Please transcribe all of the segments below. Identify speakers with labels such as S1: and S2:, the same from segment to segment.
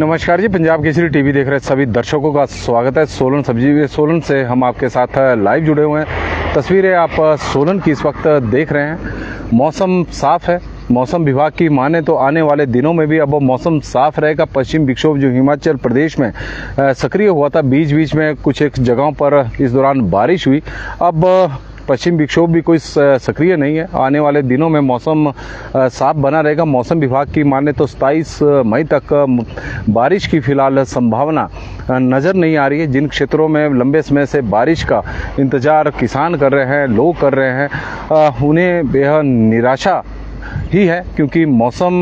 S1: नमस्कार जी, पंजाब केसरी टीवी देख रहे सभी दर्शकों का स्वागत है। सोलन से हम आपके साथ लाइव जुड़े हुए हैं। तस्वीरें आप सोलन की इस वक्त देख रहे हैं। मौसम साफ है। मौसम विभाग की माने तो आने वाले दिनों में भी अब मौसम साफ रहेगा। पश्चिम विक्षोभ जो हिमाचल प्रदेश में सक्रिय हुआ था, बीच बीच में कुछ एक जगहों पर इस दौरान बारिश हुई। अब पश्चिम विक्षोभ भी कोई सक्रिय नहीं है। आने वाले दिनों में मौसम साफ बना रहेगा। मौसम विभाग की माने तो 27 मई तक बारिश की फिलहाल संभावना नज़र नहीं आ रही है। जिन क्षेत्रों में लंबे समय से बारिश का इंतज़ार किसान कर रहे हैं, लोग कर रहे हैं, उन्हें बेहद निराशा ही है, क्योंकि मौसम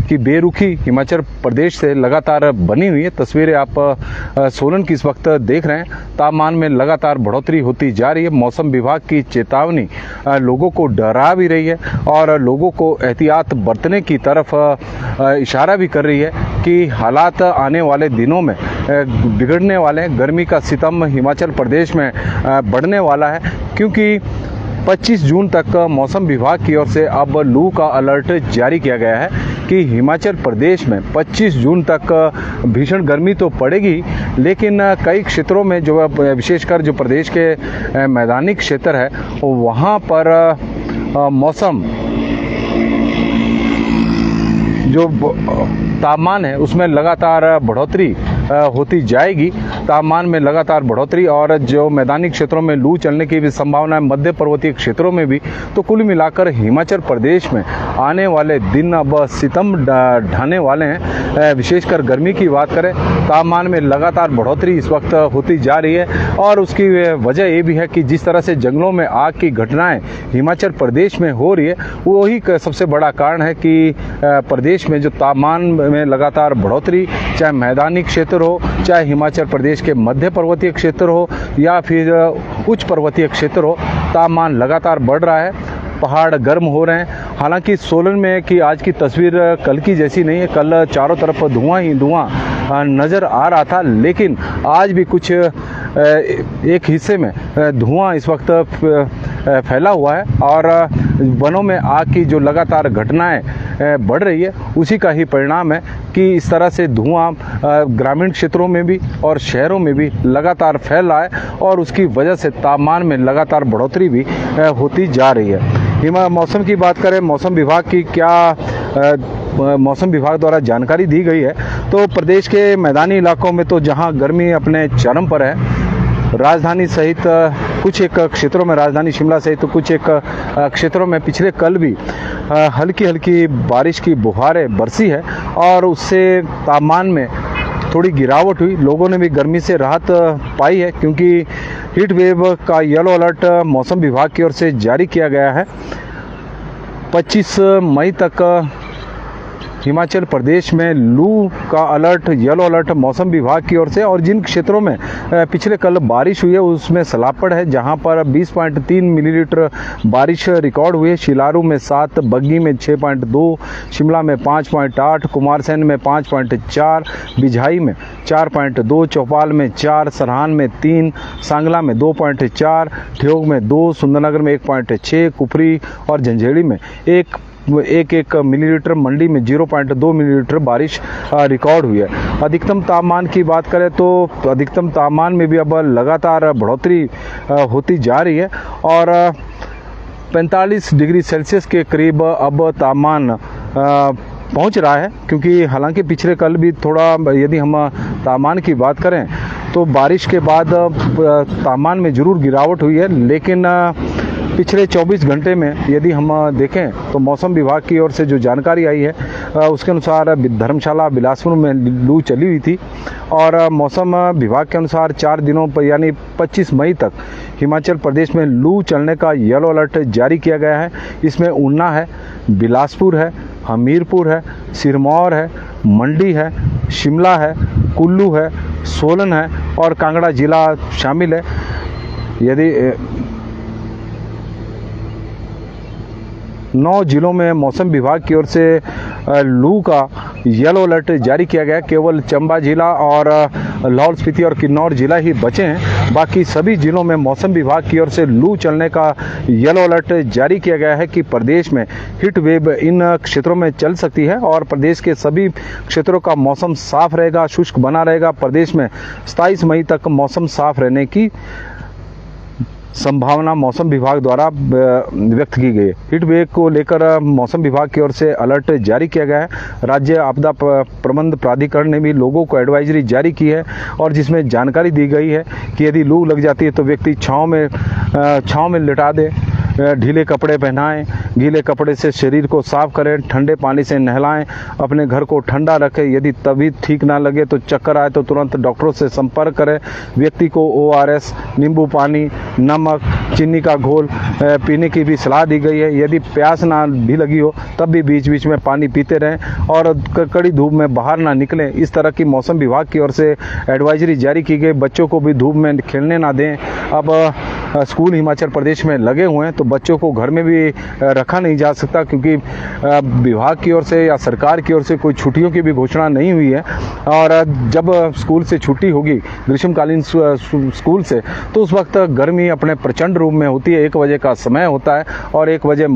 S1: की बेरुखी हिमाचल प्रदेश से लगातार बनी हुई है। तस्वीरें आप सोलन की इस वक्त देख रहे हैं। तापमान में लगातार बढ़ोतरी होती जा रही है। मौसम विभाग की चेतावनी लोगों को डरा भी रही है और लोगों को एहतियात बरतने की तरफ इशारा भी कर रही है कि हालात आने वाले दिनों में बिगड़ने वाले हैं। गर्मी का सितम हिमाचल प्रदेश में बढ़ने वाला है, क्योंकि 25 जून तक मौसम विभाग की ओर से अब लू का अलर्ट जारी किया गया है कि हिमाचल प्रदेश में 25 जून तक भीषण गर्मी तो पड़ेगी, लेकिन कई क्षेत्रों में जो विशेषकर जो प्रदेश के मैदानी क्षेत्र है वहाँ पर मौसम जो तापमान है उसमें लगातार बढ़ोतरी होती जाएगी। तापमान में लगातार बढ़ोतरी और जो मैदानी क्षेत्रों में लू चलने की भी संभावना है, मध्य पर्वतीय क्षेत्रों में भी। तो कुल मिलाकर हिमाचल प्रदेश में आने वाले दिन अब सितम ढाने वाले हैं। विशेषकर गर्मी की बात करें, तापमान में लगातार बढ़ोतरी इस वक्त होती जा रही है और उसकी वजह ये भी है कि जिस तरह से जंगलों में आग की घटनाएं हिमाचल प्रदेश में हो रही है, वही सबसे बड़ा कारण है कि प्रदेश में जो तापमान में लगातार बढ़ोतरी, चाहे मैदानी क्षेत्र हो, चाहे हिमाचल प्रदेश के मध्य पर्वतीय क्षेत्र हो या फिर उच्च पर्वतीय क्षेत्र हो, तापमान लगातार बढ़ रहा है। पहाड़ गर्म हो रहे हैं। हालांकि सोलन में की आज की तस्वीर कल की जैसी नहीं है। कल चारों तरफ धुआं ही धुआं नज़र आ रहा था, लेकिन आज भी कुछ एक हिस्से में धुआं इस वक्त फैला हुआ है और वनों में आग की जो लगातार घटनाएं बढ़ रही है, उसी का ही परिणाम है कि इस तरह से धुआं ग्रामीण क्षेत्रों में भी और शहरों में भी लगातार फैल रहा है और उसकी वजह से तापमान में लगातार बढ़ोतरी भी होती जा रही है। मौसम की बात करें, मौसम विभाग की मौसम विभाग द्वारा जानकारी दी गई है तो प्रदेश के मैदानी इलाकों में तो जहां गर्मी अपने चरम पर है, राजधानी सहित कुछ एक क्षेत्रों में, राजधानी शिमला सहित तो कुछ एक क्षेत्रों में पिछले कल भी हल्की हल्की बारिश की बौछारें बरसी है और उससे तापमान में थोड़ी गिरावट हुई। लोगों ने भी गर्मी से राहत पाई है, क्योंकि हीट वेव का येलो अलर्ट मौसम विभाग की ओर से जारी किया गया है। 25 मई तक हिमाचल प्रदेश में लू का अलर्ट, येलो अलर्ट मौसम विभाग की ओर से। और जिन क्षेत्रों में पिछले कल बारिश हुई है उसमें सलापड़ है, जहां पर 20.3 मिलीलीटर बारिश रिकॉर्ड हुई है। शिलारू में 7, बग्गी में 6.2, शिमला में 5.8, कुमारसैन में 5.4, बिझाई में 4.2, चौपाल में 4, सरहान में 3, सांगला में 2.4, ठियोग में 2, सुंदरनगर में 1.6, कुफरी और झंझेड़ी में एक मिलीलीटर, मंडी में 0.2 मिलीलीटर बारिश रिकॉर्ड हुई है। अधिकतम तापमान की बात करें तो अधिकतम तापमान में भी अब लगातार बढ़ोतरी होती जा रही है और 45 डिग्री सेल्सियस के करीब अब तापमान पहुंच रहा है। क्योंकि हालांकि पिछले कल भी थोड़ा, यदि हम तापमान की बात करें तो बारिश के बाद तापमान में ज़रूर गिरावट हुई है, लेकिन पिछले 24 घंटे में यदि हम देखें तो मौसम विभाग की ओर से जो जानकारी आई है उसके अनुसार धर्मशाला, बिलासपुर में लू चली हुई थी और मौसम विभाग के अनुसार 4 दिनों पर यानी 25 मई तक हिमाचल प्रदेश में लू चलने का येलो अलर्ट जारी किया गया है। इसमें ऊना है, बिलासपुर है, हमीरपुर है, सिरमौर है, मंडी है, शिमला है, कुल्लू है, सोलन है और कांगड़ा जिला शामिल है। 9 जिलों में मौसम विभाग की ओर से लू का येलो अलर्ट जारी किया गया है। केवल चंबा जिला और लाहौल स्पीति और किन्नौर जिला ही बचे हैं। बाकी सभी जिलों में मौसम विभाग की ओर से लू चलने का येलो अलर्ट जारी किया गया है कि प्रदेश में हीट वेव इन क्षेत्रों में चल सकती है और प्रदेश के सभी क्षेत्रों का मौसम साफ रहेगा, शुष्क बना रहेगा। प्रदेश में 27 मई तक मौसम साफ रहने की संभावना मौसम विभाग द्वारा व्यक्त की गई है। हीट वेव को लेकर मौसम विभाग की ओर से अलर्ट जारी किया गया है। राज्य आपदा प्रबंधन प्राधिकरण ने भी लोगों को एडवाइजरी जारी की है और जिसमें जानकारी दी गई है कि यदि लू लग जाती है तो व्यक्ति छांव में लिटा दे, ढीले कपड़े पहनाएं, गीले कपड़े से शरीर को साफ करें, ठंडे पानी से नहलाएं, अपने घर को ठंडा रखें। यदि तभी ठीक ना लगे तो चक्कर आए तो तुरंत डॉक्टरों से संपर्क करें। व्यक्ति को ORS, नींबू पानी, नमक, चीनी का घोल पीने की भी सलाह दी गई है। यदि प्यास ना भी लगी हो तब भी बीच बीच में पानी पीते रहें और कड़ी धूप में बाहर ना निकलें। इस तरह की मौसम विभाग की ओर से एडवाइजरी जारी की गई। बच्चों को भी धूप में खेलने ना दें। अब स्कूल हिमाचल प्रदेश में लगे हुए हैं तो बच्चों को घर में भी रखा नहीं जा सकता क्योंकि विभाग की ओर से या सरकार की ओर से कोई छुट्टियों की भी घोषणा नहीं हुई है। और जब स्कूल से छुट्टी होगी ग्रीष्मकालीन स्कूल से तो उस वक्त गर्मी अपने प्रचंड रूप में होती है। 1 बजे का समय होता है और 1 बजे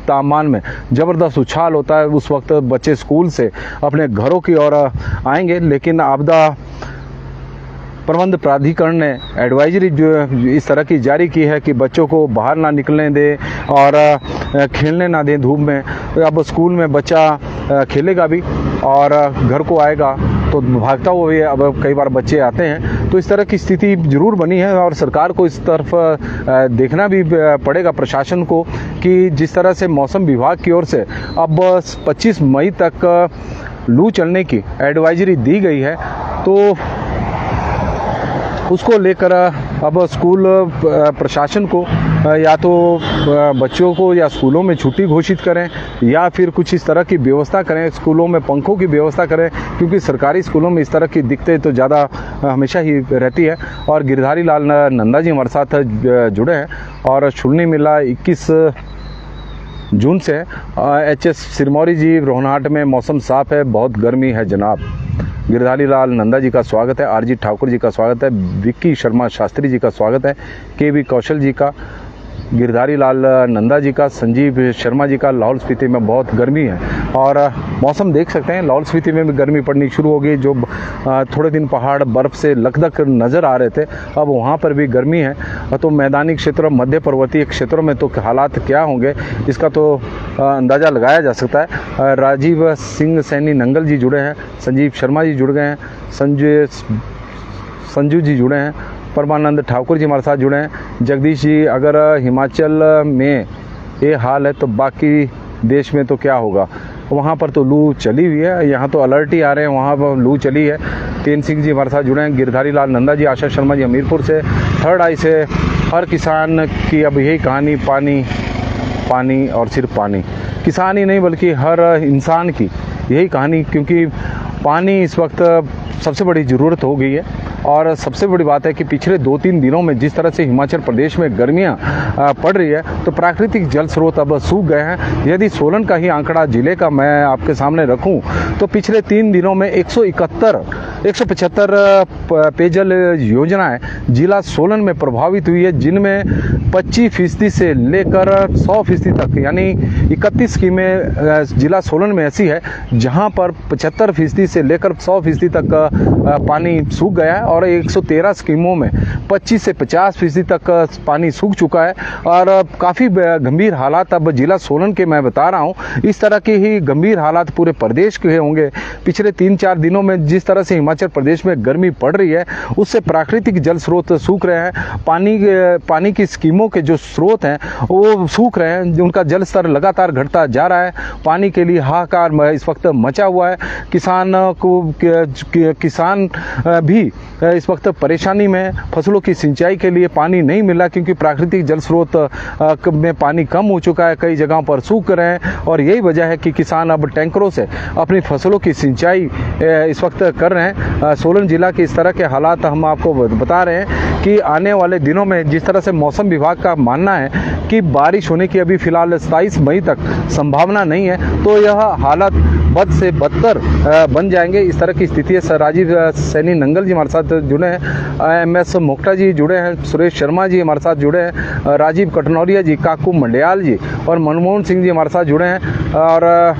S1: तापमान में ज़बरदस्त उछाल होता है। उस वक्त बच्चे स्कूल से अपने घरों की ओर आएंगे। लेकिन आपदा प्रबंध प्राधिकरण ने एडवाइजरी जो इस तरह की जारी की है कि बच्चों को बाहर ना निकलने दें और खेलने ना दें धूप में। अब स्कूल में बच्चा खेलेगा भी और घर को आएगा तो भागता हुआ भी अब कई बार बच्चे आते हैं। तो इस तरह की स्थिति जरूर बनी है और सरकार को इस तरफ देखना भी पड़ेगा, प्रशासन को, कि जिस तरह से मौसम विभाग की ओर से अब 25 मई तक लू चलने की एडवाइजरी दी गई है तो उसको लेकर अब स्कूल प्रशासन को या तो बच्चों को या स्कूलों में छुट्टी घोषित करें या फिर कुछ इस तरह की व्यवस्था करें, स्कूलों में पंखों की व्यवस्था करें, क्योंकि सरकारी स्कूलों में इस तरह की दिक्कतें तो ज़्यादा हमेशा ही रहती है। और गिरधारी लाल नंदा जी हमारे साथ जुड़े हैं और छुड़नी मेला 21 जून से HS सिरमौरी जी रोहनाट में मौसम साफ है, बहुत गर्मी है जनाब। गिरधारी लाल नंदा जी का स्वागत है, RG ठाकुर जी का स्वागत है, विक्की शर्मा शास्त्री जी का स्वागत है, KB कौशल जी का, गिरधारी लाल नंदा जी का, संजीव शर्मा जी का। लाहौल स्पीति में बहुत गर्मी है और मौसम देख सकते हैं, लाहौल स्पीति में भी गर्मी पड़नी शुरू हो गई। जो थोड़े दिन पहाड़ बर्फ़ से लकदक नज़र आ रहे थे अब वहाँ पर भी गर्मी है। तो मैदानी क्षेत्रों, मध्य पर्वतीय क्षेत्रों में तो हालात क्या होंगे इसका तो अंदाज़ा लगाया जा सकता है। राजीव सिंह सैनी नंगल जी जुड़े हैं, संजीव शर्मा जी जुड़ गए हैं, संजू जी जुड़े हैं, परमानंद ठाकुर जी हमारे साथ जुड़े हैं। जगदीश जी, अगर हिमाचल में ये हाल है तो बाकी देश में तो क्या होगा? वहाँ पर तो लू चली हुई है, यहाँ तो अलर्ट ही आ रहे हैं, वहाँ पर लू चली है। तेन सिंह जी हमारे साथ जुड़े हैं, गिरधारी लाल नंदा जी, आशा शर्मा जी हमीरपुर से, थर्ड आई से। हर किसान की अब यही कहानी, पानी पानी और सिर्फ पानी। किसान ही नहीं बल्कि हर इंसान की यही कहानी, क्योंकि पानी इस वक्त सबसे बड़ी ज़रूरत हो गई है। और सबसे बड़ी बात है कि पिछले 2-3 दिनों में जिस तरह से हिमाचल प्रदेश में गर्मियां पड़ रही है तो प्राकृतिक जल स्रोत अब सूख गए हैं। यदि सोलन का ही आंकड़ा जिले का मैं आपके सामने रखूं तो पिछले 3 दिनों में 175 पेयजल योजनाएं जिला सोलन में प्रभावित हुई है, जिनमें 25% से लेकर 100% तक, यानी 31 स्कीमें जिला सोलन में ऐसी है जहां पर 75% से लेकर 100% तक पानी सूख गया है और 113 स्कीमों में 25 से 50% तक पानी सूख चुका है। और काफ़ी गंभीर हालात अब जिला सोलन के मैं बता रहा हूँ, इस तरह के ही गंभीर हालात पूरे प्रदेश के होंगे। पिछले 3-4 दिनों में जिस तरह से हिमाचल प्रदेश में गर्मी पड़ रही है उससे प्राकृतिक जल स्रोत सूख रहे हैं। पानी की स्कीमों के जो स्रोत हैं वो सूख रहे हैं, उनका जल स्तर लगातार घटता जा रहा है। पानी के लिए हाहाकार इस वक्त मचा हुआ है। किसान भी इस वक्त परेशानी में, फसलों की सिंचाई के लिए पानी नहीं मिला क्योंकि प्राकृतिक जल स्रोत में पानी कम हो चुका है, कई जगहों पर सूख रहे हैं और यही वजह है कि किसान अब टैंकरों से अपनी फसलों की सिंचाई इस वक्त कर रहे हैं। सोलन जिला के इस तरह के हालात हम आपको बता रहे हैं कि आने वाले दिनों में जिस तरह से मौसम विभाग का मानना है कि बारिश होने की अभी फिलहाल 27 मई तक संभावना नहीं है, तो यह हालात बद से बदतर बन जाएंगे। इस तरह की स्थिति है। राजीव सैनी नंगल जी हमारे साथ जुड़े हैं, MS मोक्टा जी जुड़े हैं, सुरेश शर्मा जी हमारे साथ जुड़े हैं, राजीव कटनौरिया जी, काकू मंडियाल जी और मनमोहन सिंह जी हमारे साथ जुड़े हैं और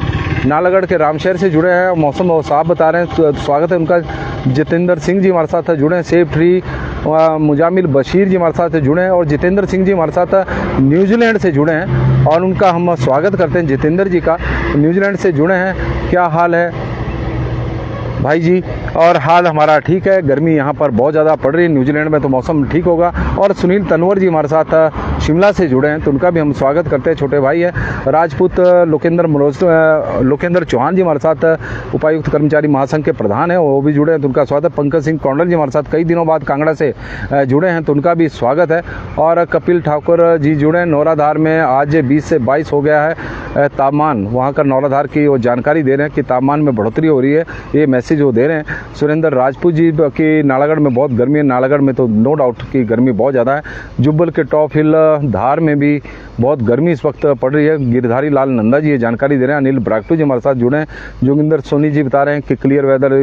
S1: नालागढ़ के रामशहर से जुड़े हैं। मौसम साफ बता रहे हैं, स्वागत है उनका। जितेंद्र सिंह जी हमारे साथ जुड़े हैं, सेफ ट्री मुजामिल बशीर जी हमारे साथ जुड़े हैं और जितेंद्र सिंह जी हमारे साथ न्यूजीलैंड से जुड़े हैं और उनका हम स्वागत करते हैं। जितेंद्र जी का न्यूजीलैंड से जुड़े हैं, क्या हाल है भाई जी? और हाल हमारा ठीक है, गर्मी यहाँ पर बहुत ज़्यादा पड़ रही है, न्यूजीलैंड में तो मौसम ठीक होगा। और सुनील तनवर जी हमारे साथ शिमला से जुड़े हैं, तो उनका भी हम स्वागत करते हैं, छोटे भाई है। राजपूत लोकेंद्र चौहान जी हमारे साथ उपायुक्त कर्मचारी महासंघ के प्रधान हैं, वो भी जुड़े हैं, तो उनका स्वागत है। पंकज सिंह कौंडल जी हमारे साथ कई दिनों बाद कांगड़ा से जुड़े हैं, तो उनका भी स्वागत है। और कपिल ठाकुर जी जुड़े हैं। नौराधार में आज 20 से 22 हो गया है तापमान, वहाँ का नौराधार की वो जानकारी दे रहे हैं कि तापमान में बढ़ोतरी हो रही है, ये मैसेज वो दे रहे हैं। सुरेंद्र राजपूत जी की नालागढ़ में बहुत गर्मी है, नालागढ़ में तो नो डाउट की गर्मी बहुत ज़्यादा है। जुब्बल के टॉप हिल धार में भी बहुत गर्मी इस वक्त पड़ रही है। गिरधारी लाल नंदा जी ये जानकारी दे रहे हैं। अनिल ब्राक्टू जी हमारे साथ जुड़े हैं। जोगिंदर सोनी जी बता रहे हैं कि क्लियर वेदर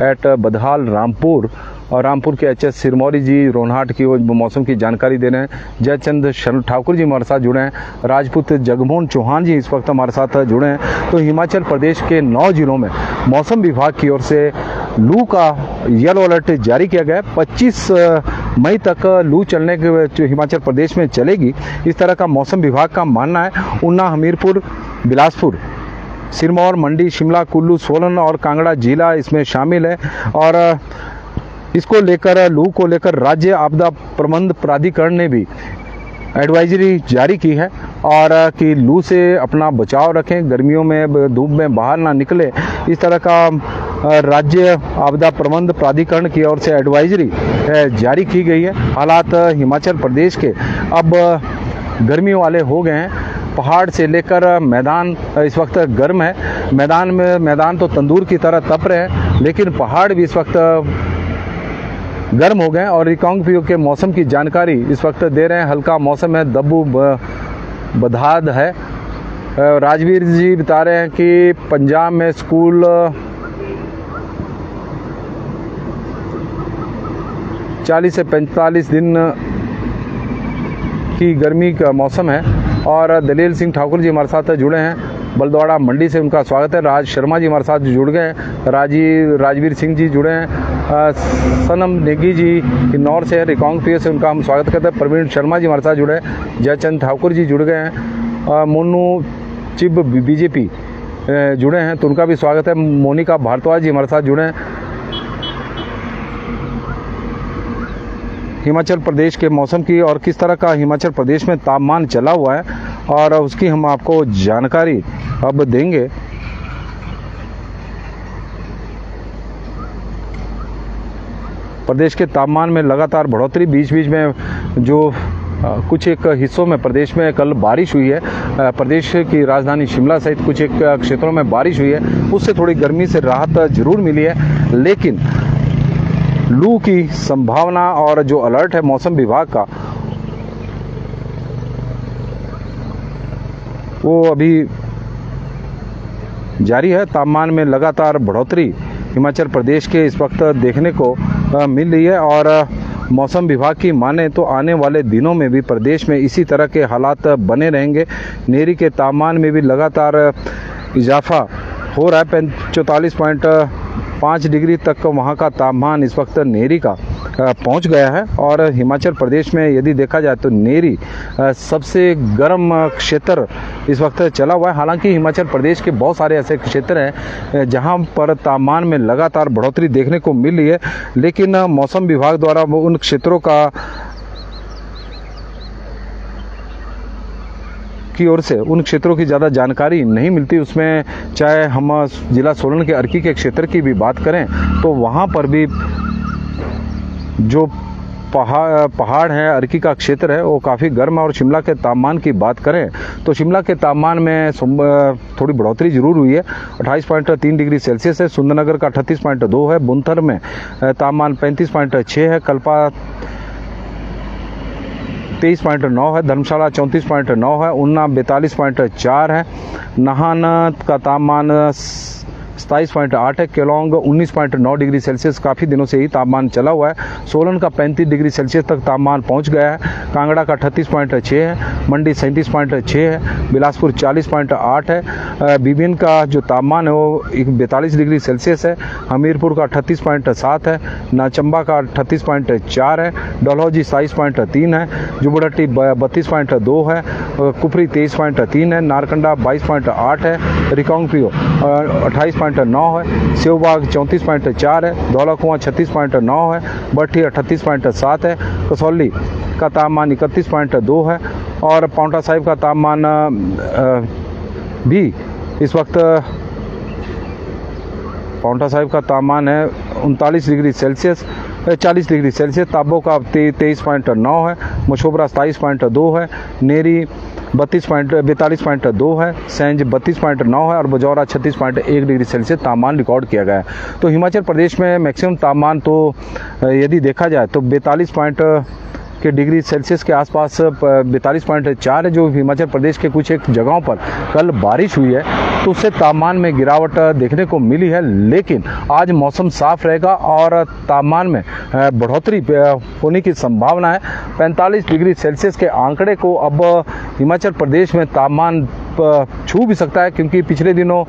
S1: एट बदहाल रामपुर, और रामपुर के HS सिरमौरी जी रोनहाट की वो मौसम की जानकारी दे रहे हैं। जयचंद ठाकुर जी हमारे साथ जुड़े हैं। राजपूत जगमोहन चौहान जी इस वक्त हमारे साथ जुड़े हैं। तो हिमाचल प्रदेश के 9 जिलों में मौसम विभाग की ओर से लू का येलो अलर्ट जारी किया गया है। 25 मई तक लू चलने के हिमाचल प्रदेश में चलेगी, इस तरह का मौसम विभाग का मानना है। ऊना, हमीरपुर, बिलासपुर, सिरमौर, मंडी, शिमला, कुल्लू, सोलन और कांगड़ा जिला इसमें शामिल है। और इसको लेकर, लू को लेकर राज्य आपदा प्रबंध प्राधिकरण ने भी एडवाइजरी जारी की है और कि लू से अपना बचाव रखें, गर्मियों में धूप में बाहर ना निकले, इस तरह का राज्य आपदा प्रबंध प्राधिकरण की ओर से एडवाइजरी जारी की गई है। हालात हिमाचल प्रदेश के अब गर्मियों वाले हो गए हैं। पहाड़ से लेकर मैदान इस वक्त गर्म है। मैदान तो तंदूर की तरह तप रहे हैं, लेकिन पहाड़ भी इस वक्त गर्म हो गए और रिकांगपिओ के मौसम की जानकारी इस वक्त दे रहे हैं। हल्का मौसम है, दब्बू बधाद है। राजवीर जी बता रहे हैं कि पंजाब में स्कूल 40 से 45 दिन की गर्मी का मौसम है। और दलील सिंह ठाकुर जी हमारे साथ जुड़े हैं, बलद्वाड़ा मंडी से, उनका स्वागत है। राज शर्मा जी हमारे साथ जुड़ गए हैं। राजवीर सिंह जी जुड़े हैं। सनम नेगी जी किन्नौर से, रिकांगपिओ से, उनका हम स्वागत करते हैं। प्रवीण शर्मा जी हमारे साथ जुड़े हैं। जयचंद ठाकुर जी जुड़ गए हैं। मोनू चिब BJP जुड़े हैं, तो उनका भी स्वागत है। मोनिका भारद्वाज जी हमारे साथ जुड़े हैं। हिमाचल प्रदेश के मौसम की और किस तरह का हिमाचल प्रदेश में तापमान चला हुआ है और उसकी हम आपको जानकारी अब देंगे। प्रदेश के तापमान में लगातार बढ़ोतरी, बीच बीच में जो कुछ एक हिस्सों में प्रदेश में कल बारिश हुई है। प्रदेश की राजधानी शिमला सहित कुछ एक क्षेत्रों में बारिश हुई है, उससे थोड़ी गर्मी से राहत जरूर मिली है, लेकिन लू की संभावना और जो अलर्ट है मौसम विभाग का, वो अभी जारी है। तापमान में लगातार बढ़ोतरी हिमाचल प्रदेश के इस वक्त देखने को मिल रही है और मौसम विभाग की माने तो आने वाले दिनों में भी प्रदेश में इसी तरह के हालात बने रहेंगे। नेरी के तापमान में भी लगातार इजाफा हो रहा है। 44.5 डिग्री तक वहाँ का तापमान इस वक्त नेरी का पहुँच गया है। और हिमाचल प्रदेश में यदि देखा जाए तो नेरी सबसे गर्म क्षेत्र इस वक्त चला हुआ है। हालांकि हिमाचल प्रदेश के बहुत सारे ऐसे क्षेत्र हैं जहां पर तापमान में लगातार बढ़ोतरी देखने को मिल रही है, लेकिन मौसम विभाग द्वारा उन क्षेत्रों की ओर से उन क्षेत्रों की ज़्यादा जानकारी नहीं मिलती। उसमें चाहे हम जिला सोलन के अर्की के क्षेत्र की भी बात करें तो वहाँ पर भी जो पहाड़ है, अर्की का क्षेत्र है, वो काफ़ी गर्म है। और शिमला के तापमान की बात करें तो शिमला के तापमान में थोड़ी बढ़ोतरी जरूर हुई है, 28.3 डिग्री सेल्सियस है। सुंदरनगर का 38.2 है। बुनथर में तापमान 35.6 है। कल्पा 23.9 है। धर्मशाला 34.9 है। ऊना 42.4 है। नाहन का तापमान 27.8 है। केलोंग 19.9 डिग्री सेल्सियस काफ़ी दिनों से ही तापमान चला हुआ है। सोलन का 35 डिग्री सेल्सियस तक तापमान पहुंच गया है। कांगड़ा का 38.6 है। मंडी 37.6 है। बिलासपुर 40.8 है। बिबिन का जो तापमान है वो 42 डिग्री सेल्सियस है। हमीरपुर का 38.7 है। नाचंबा का 38.4 है। डलहौजी 27.3 है। जुबड़हट्टी 32.2 है। कुफरी 23.3 है। नारकंडा 22.8 है। रिकांगपिओ 28.9 है। सेवबाग 34.4 है। धौलाकुआं 36.9 है। भट्टी 38.7 है। कसौली का तापमान 31.2 है। और पांवटा साहिब का तापमान भी इस वक्त पांवटा साहिब का तापमान है 39 degree Celsius 40 degree Celsius. Tabo का 23.9 है। मशोबरा 27.2 है। नेरी 42.2 है। सेंज 32.9 है। और बजौरा 36.1 डिग्री सेल्सियस तापमान रिकॉर्ड किया गया है। तो हिमाचल प्रदेश में मैक्सिमम तापमान तो यदि देखा जाए तो 42 के डिग्री सेल्सियस के आसपास 42.4 है। जो हिमाचल प्रदेश के कुछ एक जगहों पर कल बारिश हुई है तो उससे तापमान में गिरावट देखने को मिली है। लेकिन आज मौसम साफ रहेगा और तापमान में बढ़ोतरी होने की संभावना है। 45 डिग्री सेल्सियस के आंकड़े को अब हिमाचल प्रदेश में तापमान छू भी सकता है, क्योंकि पिछले दिनों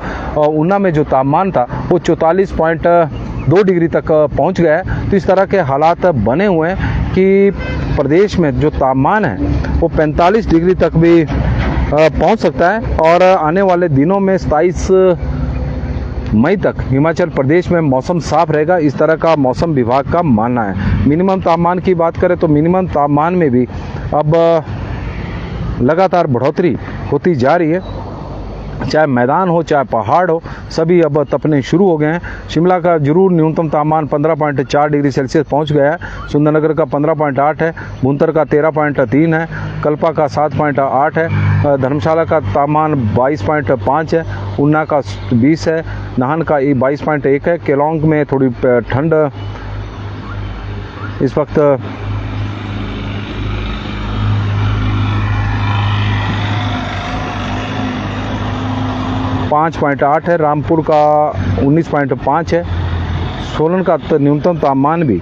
S1: ऊना में जो तापमान था वो 44.2 डिग्री तक पहुंच गया है। तो इस तरह के हालात बने हुए हैं कि प्रदेश में जो तापमान है वो 45 डिग्री तक भी पहुंच सकता है। और आने वाले दिनों में 27 मई तक हिमाचल प्रदेश में मौसम साफ रहेगा, इस तरह का मौसम विभाग का मानना है। मिनिमम तापमान की बात करें तो मिनिमम तापमान में भी अब लगातार बढ़ोतरी होती जा रही है। चाहे मैदान हो चाहे पहाड़ हो, सभी अब तपने शुरू हो गए हैं। शिमला का जरूर न्यूनतम तापमान 15.4 डिग्री सेल्सियस पहुंच गया है। सुंदरनगर का 15.8 है। भुंतर का 13.3 है। कल्पा का 7.8 है। धर्मशाला का तापमान 22.5 है। ऊना का 20 है। नाहन का 22.1 है। केलोंग में थोड़ी ठंड इस वक्त 5.8 है। रामपुर का 19.5 है। सोलन का न्यूनतम तापमान भी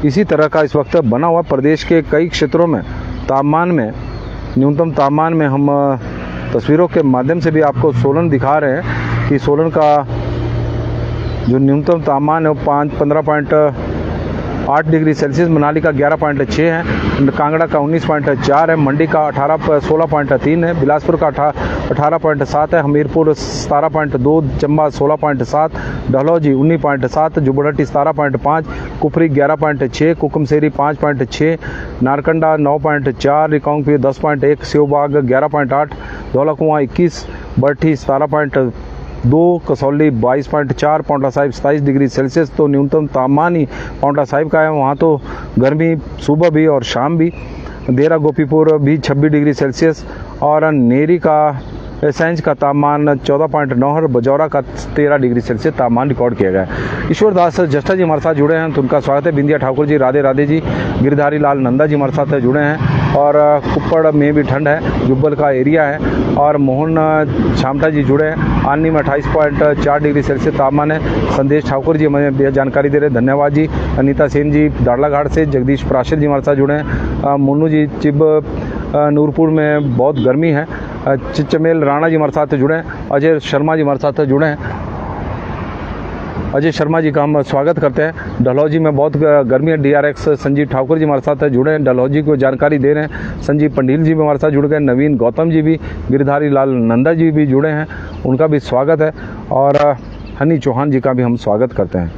S1: इसी तरह का इस वक्त बना हुआ। प्रदेश के कई क्षेत्रों में तापमान में न्यूनतम तापमान में हम तस्वीरों के माध्यम से भी आपको सोलन दिखा रहे हैं कि सोलन का जो न्यूनतम तापमान है वो 15.8 डिग्री सेल्सियस। मनाली का 11.6 है। कांगड़ा का 19.4 है। मंडी का 16.3 है। बिलासपुर का 18.7 है। हमीरपुर 17.2, चंबा 16.7, डलहौजी 19.7, जुबड़हट्टी 17.5, कुफरी 11.6, कुकुमसेरी 5.6, नारकंडा 9.4, रिकांगपिओ 10.1, सेवबाग 11.8, धौलाकुआं 21, भट्टी 17.2, कसौली 22.4, पांवटा साहिब 27 डिग्री सेल्सियस। तो न्यूनतम तापमान ही पांवटा साहिब का है, वहाँ तो गर्मी सुबह भी और शाम भी। देरा गोपीपुर भी 26 डिग्री सेल्सियस और नेरी का सेंज का तापमान 14.9 और बजौरा का 13 डिग्री सेल्सियस तापमान रिकॉर्ड किया गया है। ईश्वरदास जस्टा जी हमारे साथ जुड़े हैं तो उनका स्वागत है। बिंदिया ठाकुर जी, राधे राधे जी। गिरधारी लाल नंदा जी हमारे साथ जुड़े हैं। और कुप्पड़ में भी ठंड है, जुब्बल का एरिया है। और मोहन छामटा जी जुड़े हैं। आनी में 28.4 डिग्री सेल्सियस तापमान है। संदेश ठाकुर जी हमें बेहद जानकारी दे रहे हैं, धन्यवाद जी। अनीता सेन जी दाड़ला घाट से। जगदीश प्राशर जी हमारे साथ जुड़े हैं। मोनू जी चिब नूरपुर में बहुत गर्मी है। चिचमेल राणा जी हमारे साथ जुड़े हैं। अजय शर्मा जी हमारे साथ जुड़े हैं। अजय शर्मा जी का हम स्वागत करते हैं। डलहौजी में बहुत गर्मी है। DRX संजीव ठाकुर जी हमारे साथ जुड़े हैं, डलहौजी को जानकारी दे रहे हैं। संजीव पंडील जी भी हमारे साथ जुड़ गए। नवीन गौतम जी भी, गिरधारी लाल नंदा जी भी जुड़े हैं, उनका भी स्वागत है। और हनी चौहान जी का भी हम स्वागत करते हैं।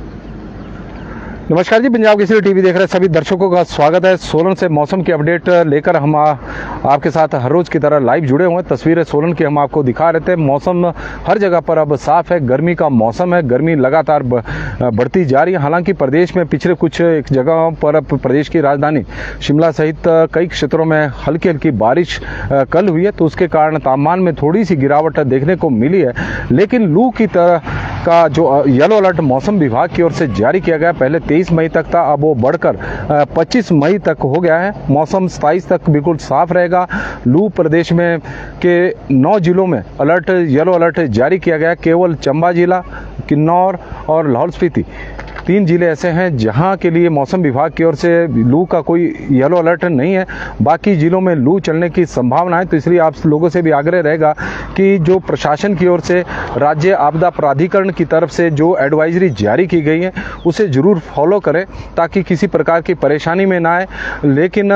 S1: नमस्कार जी, पंजाब केसरी टीवी देख रहे सभी दर्शकों का स्वागत है। सोलन से मौसम की अपडेट लेकर हम आपके साथ हर रोज की तरह लाइव जुड़े हुए हैं। तस्वीरें सोलन की हम आपको दिखा रहे थे। मौसम हर जगह पर अब साफ है, गर्मी का मौसम है, गर्मी लगातार बढ़ती जा रही है। हालांकि प्रदेश में पिछले कुछ जगहों पर प्रदेश की राजधानी शिमला सहित कई क्षेत्रों में हल्की हल्की बारिश कल हुई है, तो उसके कारण तापमान में थोड़ी सी गिरावट देखने को मिली है। लेकिन लू की तरह का जो येलो अलर्ट मौसम विभाग की ओर से जारी किया गया, पहले 23 मई तक था, अब वो बढ़कर 25 मई तक हो गया है। मौसम 27 तक बिल्कुल साफ रहेगा। लू प्रदेश में के 9 जिलों में अलर्ट येलो अलर्ट जारी किया गया। केवल चंबा जिला, किन्नौर और लाहौल स्पीति 3 जिले ऐसे हैं जहां के लिए मौसम विभाग की ओर से लू का कोई येलो अलर्ट नहीं है। बाकी जिलों में लू चलने की संभावना है, तो इसलिए आप लोगों से भी आग्रह रहेगा कि जो प्रशासन की ओर से राज्य आपदा प्राधिकरण की तरफ से जो एडवाइजरी जारी की गई है उसे जरूर फॉलो करें ताकि किसी प्रकार की परेशानी में ना आए। लेकिन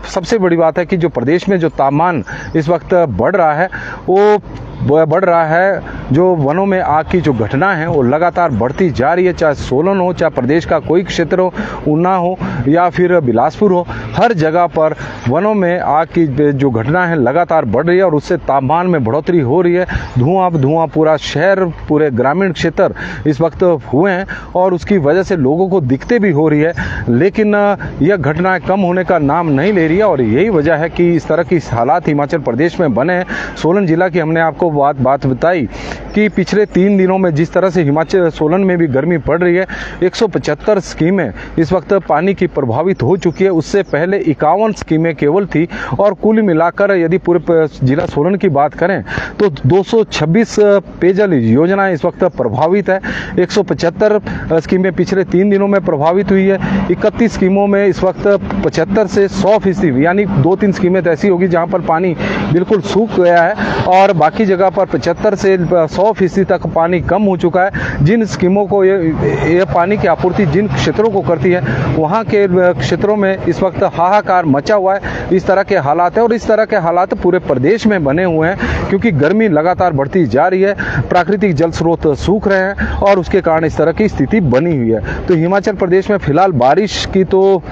S1: सबसे बड़ी बात है कि जो प्रदेश में जो तापमान इस वक्त बढ़ रहा है वो बढ़ रहा है। जो वनों में आग की जो घटना है वो लगातार बढ़ती जा रही है, चाहे सोलन हो, चाहे प्रदेश का कोई क्षेत्र हो, ऊना हो या फिर बिलासपुर हो, हर जगह पर वनों में आग की जो घटना है लगातार बढ़ रही है और उससे तापमान में बढ़ोतरी हो रही है। धुआं पूरा शहर, पूरे ग्रामीण क्षेत्र इस वक्त हुए हैं और उसकी वजह से लोगों को दिक्कतें भी हो रही है। लेकिन यह घटनाएं कम होने का नाम नहीं ले रही है और यही वजह है कि इस तरह की हालात हिमाचल प्रदेश में बने हैं। सोलन जिला की हमने आपको बात बताई कि पिछले 3 दिनों में जिस तरह से हिमाचल सोलन में भी गर्मी पड़ रही है, 175 स्कीमें इस वक्त पानी की प्रभावित हो चुकी है। उससे पहले 51 स्कीमें केवल थी और कुल मिलाकर यदि पूरे जिला सोलन की बात करें तो 226 पेयजल योजनाएं इस वक्त प्रभावित है। 175 स्कीमें पिछले 3 दिनों में प्रभावित हुई है। 31 स्कीमों में इस वक्त 75 से 100% यानी 2-3 स्कीमें तो ऐसी होगी जहां पर पानी बिल्कुल सूख गया है और बाकी जगह पर 75 से 100% तक पानी कम हो चुका है। जिन स्कीमों को ये पानी की आपूर्ति जिन क्षेत्रों को करती है वहाँ के क्षेत्रों में इस वक्त हाहाकार मचा हुआ है। इस तरह के हालात है और इस तरह के हालात पूरे प्रदेश में बने हुए हैं क्योंकि गर्मी लगातार बढ़ती जा रही है, प्राकृतिक जल स्रोत सूख रहे हैं और उसके कारण इस तरह की स्थिति बनी हुई है। तो हिमाचल प्रदेश में फिलहाल बारिश की तो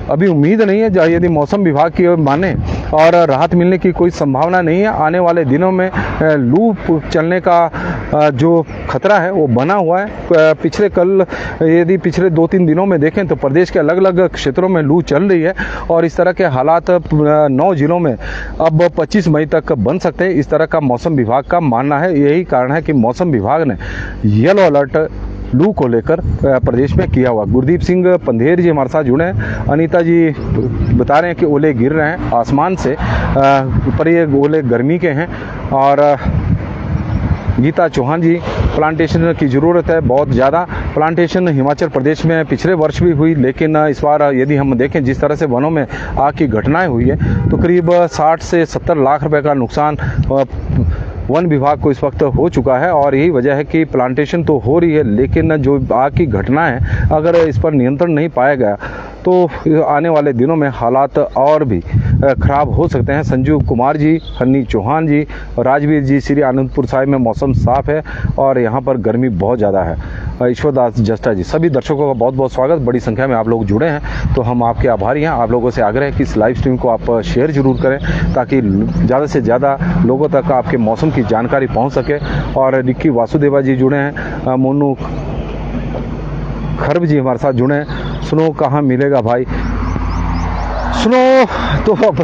S1: अभी उम्मीद नहीं है, यदि मौसम विभाग की माने, और राहत मिलने की कोई संभावना नहीं है। आने वाले दिनों में लू चलने का जो खतरा है वो बना हुआ है। पिछले 2-3 दिनों में देखें तो प्रदेश के अलग अलग क्षेत्रों में लू चल रही है और इस तरह के हालात 9 जिलों में अब 25 मई तक बन सकते हैं, इस तरह का मौसम विभाग का मानना है। यही कारण है कि मौसम विभाग ने येलो अलर्ट लू को लेकर प्रदेश में किया हुआ। गुरदीप सिंह पंधेर जी हमारे साथ जुड़े हैं। अनीता जी बता रहे हैं कि ओले गिर रहे हैं आसमान से, पर ये ओले गर्मी के हैं। और गीता चौहान जी, प्लांटेशन की ज़रूरत है बहुत ज़्यादा। प्लांटेशन हिमाचल प्रदेश में पिछले वर्ष भी हुई, लेकिन इस बार यदि हम देखें जिस तरह से वनों में आग की घटनाएं हुई है तो करीब 60 से 70 लाख रुपए का नुकसान वन विभाग को इस वक्त हो चुका है। और यही वजह है कि प्लांटेशन तो हो रही है लेकिन जो आग की घटना है अगर इस पर नियंत्रण नहीं पाया गया तो आने वाले दिनों में हालात और भी खराब हो सकते हैं। संजीव कुमार जी, हन्नी चौहान जी, राजवीर जी, श्री आनंदपुर साहिब में मौसम साफ है और यहाँ पर गर्मी बहुत ज़्यादा है। ईश्वरदास जस्टा जी, सभी दर्शकों का बहुत बहुत स्वागत। बड़ी संख्या में आप लोग जुड़े हैं तो हम आपके आभारी हैं। आप लोगों से आग्रह है कि इस लाइव स्ट्रीम को आप शेयर जरूर करें ताकि ज़्यादा से ज़्यादा लोगों तक आपके मौसम की जानकारी पहुँच सके। और निक्की वासुदेवा जी जुड़े हैं, मोनू खरब जी हमारे साथ जुड़े हैं। स्नो कहाँ मिलेगा भाई? स्नो तो अब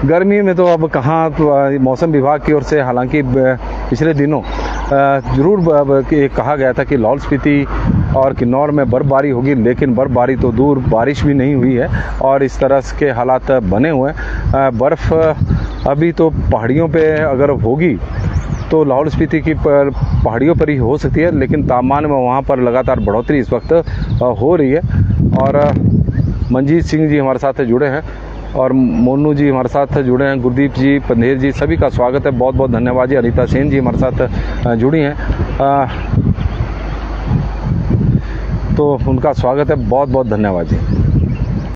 S1: गर्मी में तो अब कहाँ, तो मौसम विभाग की ओर से हालांकि पिछले दिनों ज़रूर कहा गया था कि लाहौल स्पीति और किन्नौर में बर्फबारी होगी, लेकिन बर्फबारी तो दूर, बारिश भी नहीं हुई है और इस तरह के हालात बने हुए हैं। बर्फ़ अभी तो पहाड़ियों पे अगर होगी तो लाहौल स्पीति की पहाड़ियों पर ही हो सकती है, लेकिन तापमान में वहाँ पर लगातार बढ़ोतरी इस वक्त हो रही है। और मंजीत सिंह जी हमारे साथ जुड़े हैं और मोनू जी हमारे साथ जुड़े हैं, गुरदीप जी, पंधेर जी, सभी का स्वागत है, बहुत बहुत धन्यवाद जी। अनीता सेन जी हमारे साथ जुड़ी हैं तो उनका स्वागत है, बहुत बहुत धन्यवाद जी।